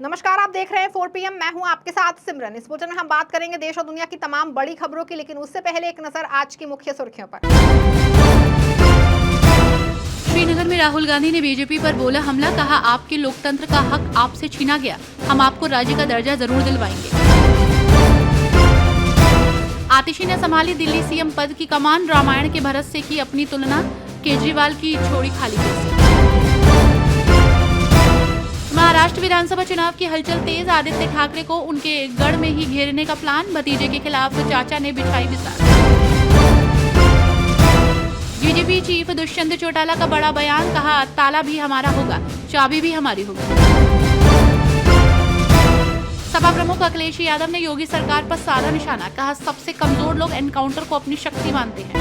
नमस्कार, आप देख रहे हैं 4 PM। मैं हूं आपके साथ सिमरन। इस बुलेटिन में हम बात करेंगे देश और दुनिया की तमाम बड़ी खबरों की, लेकिन उससे पहले एक नजर आज की मुख्य सुर्खियों पर। श्रीनगर में राहुल गांधी ने बीजेपी पर बोला हमला, कहा आपके लोकतंत्र का हक आपसे छीना गया, हम आपको राज्य का दर्जा जरूर दिलवाएंगे। आतिशी ने संभाली दिल्ली सीएम पद की कमान, रामायण के भरत से की अपनी तुलना, केजरीवाल की छोड़ी खाली कुर्सी। महाराष्ट्र विधानसभा चुनाव की हलचल तेज, आदित्य ठाकरे को उनके गढ़ में ही घेरने का प्लान, भतीजे के खिलाफ चाचा ने बिछाई बिसार। बीजेपी चीफ दुष्यंत चौटाला का बड़ा बयान, कहा ताला भी हमारा होगा, चाबी भी हमारी होगी। सपा प्रमुख अखिलेश यादव ने योगी सरकार पर साधा निशाना, कहा सबसे कमजोर लोग एनकाउंटर को अपनी शक्ति मानते हैं।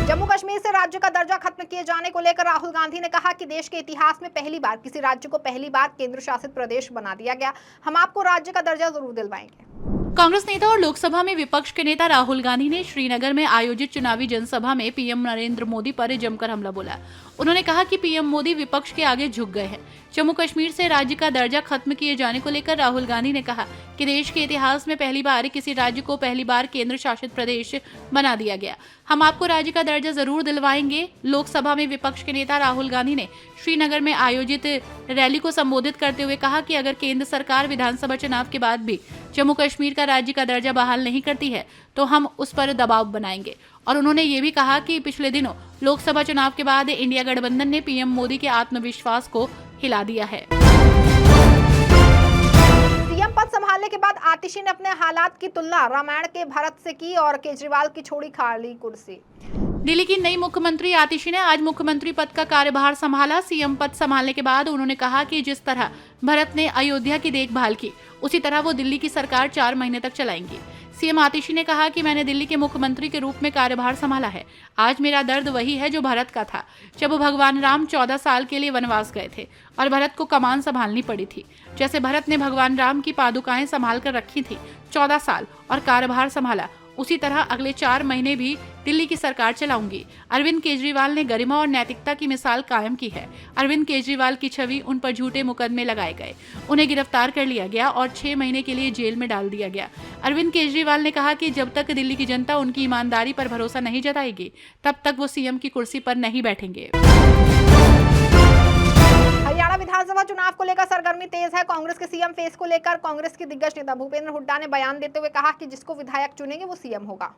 जम्मू कश्मीर से राज्य का दर्जा खत्म किए जाने को लेकर राहुल गांधी ने कहा कि देश के इतिहास में पहली बार किसी राज्य को पहली बार केंद्र शासित प्रदेश बना दिया गया, हम आपको राज्य का दर्जा जरूर दिलवाएंगे। कांग्रेस नेता और लोकसभा में विपक्ष के नेता राहुल गांधी ने श्रीनगर में आयोजित चुनावी जनसभा में पीएम नरेंद्र मोदी पर जमकर हमला बोला। उन्होंने कहा कि पीएम मोदी विपक्ष के आगे झुक गए हैं। जम्मू कश्मीर से राज्य का दर्जा खत्म किए जाने को लेकर राहुल गांधी ने कहा कि देश के इतिहास में पहली बार किसी राज्य को पहली बार केंद्र शासित प्रदेश बना दिया गया, हम आपको राज्य का दर्जा जरूर दिलवाएंगे। लोकसभा में विपक्ष के नेता राहुल गांधी ने श्रीनगर में आयोजित रैली को संबोधित करते हुए कहा कि अगर केंद्र सरकार विधानसभा चुनाव के बाद भी जम्मू कश्मीर का राज्य का दर्जा बहाल नहीं करती है तो हम उस पर दबाव बनाएंगे। और उन्होंने ये भी कहा कि पिछले दिनों लोकसभा चुनाव के बाद इंडिया गठबंधन ने पीएम मोदी के आत्मविश्वास को हिला दिया है। सीएम पद संभालने के बाद आतिशी ने अपने हालात की तुलना रामायण के भरत से की और केजरीवाल की छोड़ी खाली कुर्सी। दिल्ली की नई मुख्यमंत्री आतिशी ने आज मुख्यमंत्री पद का कार्यभार संभाला। सीएम पद संभालने के बाद उन्होंने कहा कि जिस तरह भरत ने अयोध्या की देखभाल की, उसी तरह वो दिल्ली की सरकार 4 महीने तक चलाएंगी। सीएम आतिशी ने कहा कि मैंने दिल्ली के मुख्यमंत्री के रूप में कार्यभार संभाला है। आज मेरा दर्द वही है जो भरत का था, जब भगवान राम 14 साल के लिए वनवास गए थे और भरत को कमान संभालनी पड़ी थी। जैसे भरत ने भगवान राम की पादुकाएं संभाल कर रखी थी 14 साल और कार्यभार संभाला, उसी तरह अगले 4 महीने भी दिल्ली की सरकार चलाऊंगी। अरविंद केजरीवाल ने गरिमा और नैतिकता की मिसाल कायम की है। अरविंद केजरीवाल की छवि, उन पर झूठे मुकदमे लगाए गए, उन्हें गिरफ्तार कर लिया गया और 6 महीने के लिए जेल में डाल दिया गया। अरविंद केजरीवाल ने कहा कि जब तक दिल्ली की जनता उनकी ईमानदारी पर भरोसा नहीं जताएगी, तब तक वो सीएम की कुर्सी पर नहीं बैठेंगे। हरियाणा विधानसभा चुनाव को लेकर सरगर्मी तेज है। कांग्रेस के सीएम फेस को लेकर कांग्रेस के दिग्गज नेता भूपेंद्र हुड्डा ने बयान देते हुए कहा कि जिसको विधायक चुनेंगे वो सीएम होगा।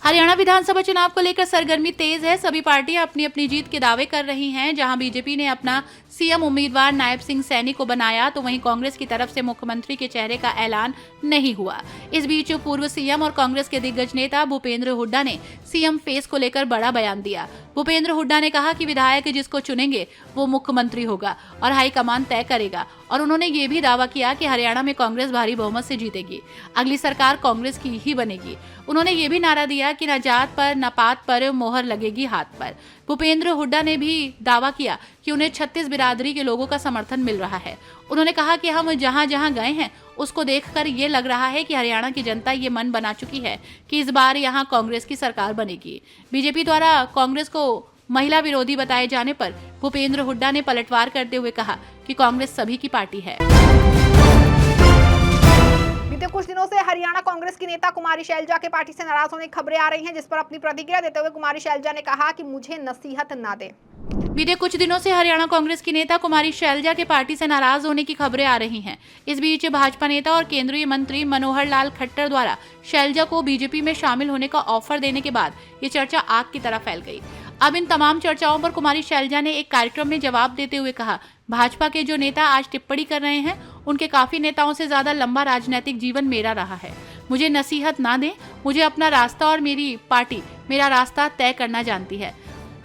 हरियाणा विधानसभा चुनाव को लेकर सरगर्मी तेज है। सभी पार्टियां अपनी अपनी जीत के दावे कर रही हैं। जहां बीजेपी ने अपना सीएम उम्मीदवार नायब सिंह सैनी को बनाया, तो वहीं कांग्रेस की तरफ से मुख्यमंत्री के चेहरे का ऐलान नहीं हुआ। इस बीच पूर्व सीएम और कांग्रेस के दिग्गज नेता भूपेंद्र हुड्डा ने सीएम फेस को लेकर बड़ा बयान दिया। भूपेंद्र हुड्डा ने कहा कि विधायक जिसको चुनेंगे वो मुख्यमंत्री होगा और हाईकमान तय करेगा। और उन्होंने ये भी दावा किया कि हरियाणा में कांग्रेस भारी बहुमत से जीतेगी, अगली सरकार कांग्रेस की ही बनेगी। उन्होंने ये भी नारा दिया कि न जात पर न पात पर मोहर लगेगी हाथ पर। भूपेंद्र हुड्डा ने भी दावा किया कि उन्हें 36 बिरादरी के लोगों का समर्थन मिल रहा है। उन्होंने कहा कि हम जहां जहां गए हैं उसको देखकर ये लग रहा है कि हरियाणा की जनता ये मन बना चुकी है कि इस बार यहां कांग्रेस की सरकार बनेगी। बीजेपी द्वारा कांग्रेस को महिला विरोधी बताए जाने पर भूपेंद्र हुड्डा ने पलटवार करते हुए कहा कि कांग्रेस सभी की पार्टी है। बीते कुछ दिनों से हरियाणा कांग्रेस की नेता कुमारी शैलजा के पार्टी से नाराज होने की खबरें आ रही हैं, जिस पर अपनी प्रतिक्रिया देते हुए कुमारी शैलजा ने कहा कि मुझे नसीहत ना दें। बीते कुछ दिनों से हरियाणा कांग्रेस की नेता कुमारी शैलजा के पार्टी से नाराज होने की खबरें आ रही हैं। इस बीच भाजपा नेता और केंद्रीय मंत्री मनोहर लाल खट्टर द्वारा शैलजा को बीजेपी में शामिल होने का ऑफर देने के बाद ये चर्चा आग की तरह फैल गई। अब इन तमाम चर्चाओं पर कुमारी शैलजा ने एक कार्यक्रम में जवाब देते हुए कहा, भाजपा के जो नेता आज टिप्पणी कर रहे हैं उनके काफी नेताओं से ज्यादा लंबा राजनीतिक जीवन मेरा रहा है। मुझे नसीहत ना दें, मुझे अपना रास्ता और मेरी पार्टी मेरा रास्ता तय करना जानती है।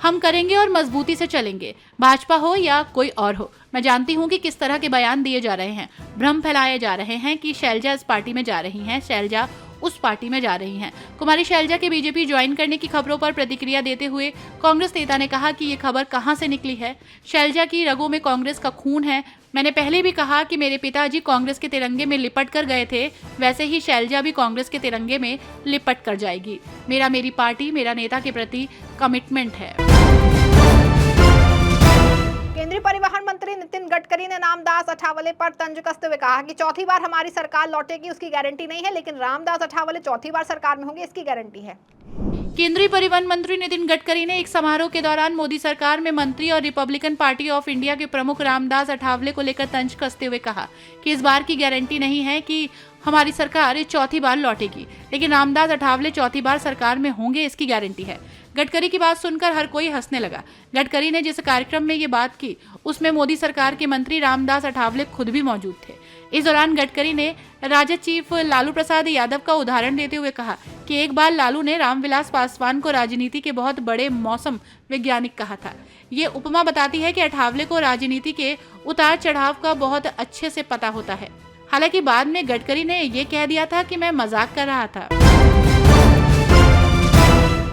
हम करेंगे और मजबूती से चलेंगे, भाजपा हो या कोई और हो। मैं जानती हूं कि किस तरह के बयान दिए जा रहे हैं, भ्रम फैलाए जा रहे हैं कि शैलजा इस पार्टी में जा रही हैं, शैलजा उस पार्टी में जा रही हैं। कुमारी शैलजा के बीजेपी ज्वाइन करने की खबरों पर प्रतिक्रिया देते हुए कांग्रेस नेता ने कहा कि ये खबर कहां से निकली है। शैलजा की रगों में कांग्रेस का खून है। मैंने पहले भी कहा कि मेरे पिताजी कांग्रेस के तिरंगे में लिपट कर गए थे, वैसे ही शैलजा भी कांग्रेस के तिरंगे में लिपट कर जाएगी। मेरा मेरी पार्टी, मेरा नेता के प्रति कमिटमेंट है। केंद्रीय परिवहन मंत्री नितिन गडकरी ने रामदास अठावले पर तंज कसते हुए कहा कि चौथी बार हमारी सरकार लौटेगी उसकी गारंटी नहीं है, लेकिन रामदास अठावले चौथी बार सरकार में होंगे इसकी गारंटी है। केंद्रीय परिवहन मंत्री नितिन गडकरी ने एक समारोह के दौरान मोदी सरकार में मंत्री और रिपब्लिकन पार्टी ऑफ इंडिया के प्रमुख रामदास अठावले को लेकर तंज कसते हुए कहा कि इस बार की गारंटी नहीं है कि हमारी सरकार चौथी बार लौटेगी, लेकिन रामदास अठावले चौथी बार सरकार में होंगे इसकी गारंटी है। गडकरी की बात सुनकर हर कोई हंसने लगा। गडकरी ने जिस कार्यक्रम में ये बात की उसमें मोदी सरकार के मंत्री रामदास अठावले खुद भी मौजूद थे। इस दौरान गडकरी ने राजद चीफ लालू प्रसाद यादव का उदाहरण देते हुए कहा कि एक बार लालू ने रामविलास पासवान को राजनीति के बहुत बड़े मौसम वैज्ञानिक कहा था। ये उपमा बताती है कि अठावले को राजनीति के उतार चढ़ाव का बहुत अच्छे से पता होता है। हालांकि बाद में गडकरी ने ये कह दिया था कि मैं मजाक कर रहा था।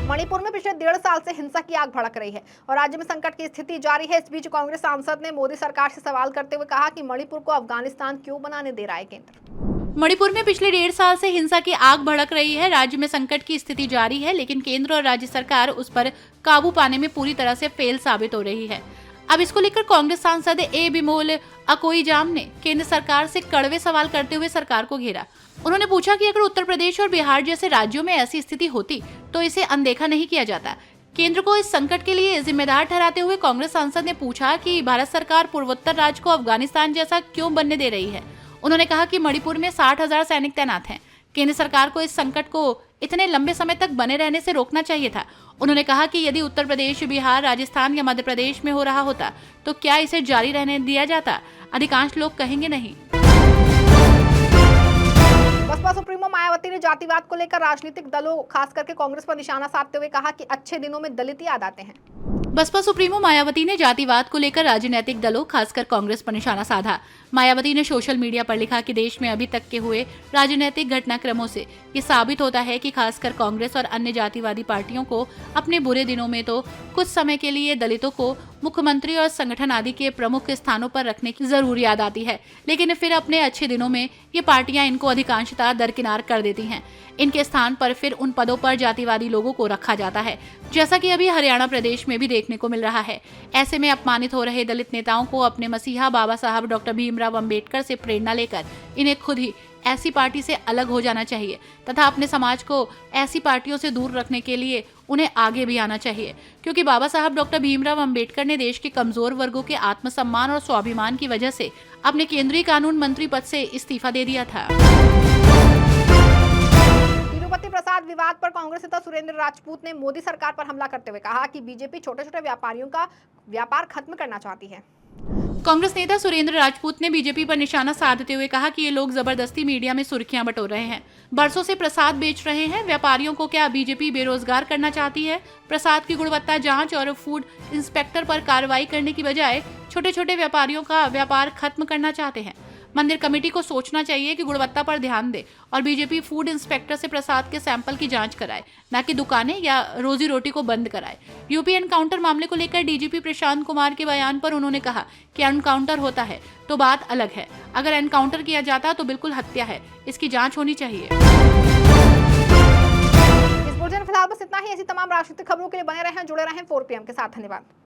मणिपुर में पिछले 1.5 साल से हिंसा की आग भड़क रही है और राज्य में संकट की स्थिति जारी है। इस बीच कांग्रेस सांसद ने मोदी सरकार से सवाल करते हुए कहा कि मणिपुर को अफगानिस्तान क्यों बनाने दे रहा है केंद्र। मणिपुर में पिछले 1.5 साल से हिंसा की आग भड़क रही है। राज्य में संकट की स्थिति जारी है, लेकिन केंद्र और राज्य सरकार उस पर काबू पाने में पूरी तरह से फेल साबित हो रही है। अब इसको लेकर कांग्रेस सांसद ए बिमोल अकोईजाम ने केंद्र सरकार से कड़वे सवाल करते हुए सरकार को घेरा। उन्होंने पूछा कि अगर उत्तर प्रदेश और बिहार जैसे राज्यों में ऐसी स्थिति होती तो इसे अनदेखा नहीं किया जाता। केंद्र को इस संकट के लिए जिम्मेदार ठहराते हुए कांग्रेस सांसद ने पूछा कि भारत सरकार पूर्वोत्तर राज्य को अफगानिस्तान जैसा क्यों बनने दे रही है। उन्होंने कहा कि मणिपुर में 60,000 सैनिक तैनात हैं। केंद्र सरकार को इस संकट को इतने लंबे समय तक बने रहने से रोकना चाहिए था। उन्होंने कहा कि यदि उत्तर प्रदेश, बिहार, राजस्थान या मध्य प्रदेश में हो रहा होता तो क्या इसे जारी रहने दिया जाता? अधिकांश लोग कहेंगे नहीं। बसपा सुप्रीमो मायावती ने जातिवाद को लेकर राजनीतिक दलों खास करके कांग्रेस पर निशाना साधते हुए कहा कि अच्छे दिनों में दलित याद आते हैं। बसपा सुप्रीमो मायावती ने जातिवाद को लेकर राजनीतिक दलों खासकर कांग्रेस पर निशाना साधा। मायावती ने सोशल मीडिया पर लिखा कि देश में अभी तक के हुए राजनीतिक घटनाक्रमों से ये साबित होता है कि खासकर कांग्रेस और अन्य जातिवादी पार्टियों को अपने बुरे दिनों में तो कुछ समय के लिए दलितों को मुख्यमंत्री और संगठन आदि के प्रमुख स्थानों पर रखने की जरूर याद आती है, लेकिन फिर अपने अच्छे दिनों में ये पार्टियां इनको अधिकांशतः दरकिनार कर देती हैं। इनके स्थान पर फिर उन पदों पर जातिवादी लोगों को रखा जाता है, जैसा कि अभी हरियाणा प्रदेश में भी देखने को मिल रहा है। ऐसे में अपमानित हो रहे दलित नेताओं को अपने मसीहा बाबा साहब डॉक्टर भीमराव अंबेडकर से प्रेरणा लेकर इन्हें खुद ही ऐसी पार्टी से अलग हो जाना चाहिए तथा अपने समाज को ऐसी पार्टियों से दूर रखने के लिए उन्हें आगे भी आना चाहिए, क्योंकि बाबा साहब डॉक्टर भीमराव अंबेडकर ने देश के कमजोर वर्गों के आत्मसम्मान और स्वाभिमान की वजह से अपने केंद्रीय कानून मंत्री पद से इस्तीफा दे दिया था। तिरुपति प्रसाद विवाद पर कांग्रेस नेता सुरेंद्र राजपूत ने मोदी सरकार पर हमला करते हुए कहा कि बीजेपी छोटे छोटे व्यापारियों का व्यापार खत्म करना चाहती है। कांग्रेस नेता सुरेंद्र राजपूत ने बीजेपी पर निशाना साधते हुए कहा कि ये लोग जबरदस्ती मीडिया में सुर्खियां बटोर रहे हैं, बरसों से प्रसाद बेच रहे हैं। व्यापारियों को क्या बीजेपी बेरोजगार करना चाहती है? प्रसाद की गुणवत्ता जांच और फूड इंस्पेक्टर पर कार्रवाई करने की बजाय छोटे छोटे व्यापारियों का व्यापार खत्म करना चाहते हैं। मंदिर कमेटी को सोचना चाहिए कि गुणवत्ता पर ध्यान दे और बीजेपी फूड इंस्पेक्टर से प्रसाद के सैंपल की जांच कराए, न कि दुकानें या रोजी रोटी को बंद कराए। यूपी एनकाउंटर मामले को लेकर डीजीपी प्रशांत कुमार के बयान पर उन्होंने कहा कि एनकाउंटर होता है तो बात अलग है, अगर एनकाउंटर किया जाता तो बिल्कुल हत्या है, इसकी जांच होनी चाहिए। इस बुलेटिन में फिलहाल बस इतना ही। ऐसी तमाम राजनीतिक खबरों के लिए बने रहें, जुड़े रहें 4 PM के साथ। धन्यवाद।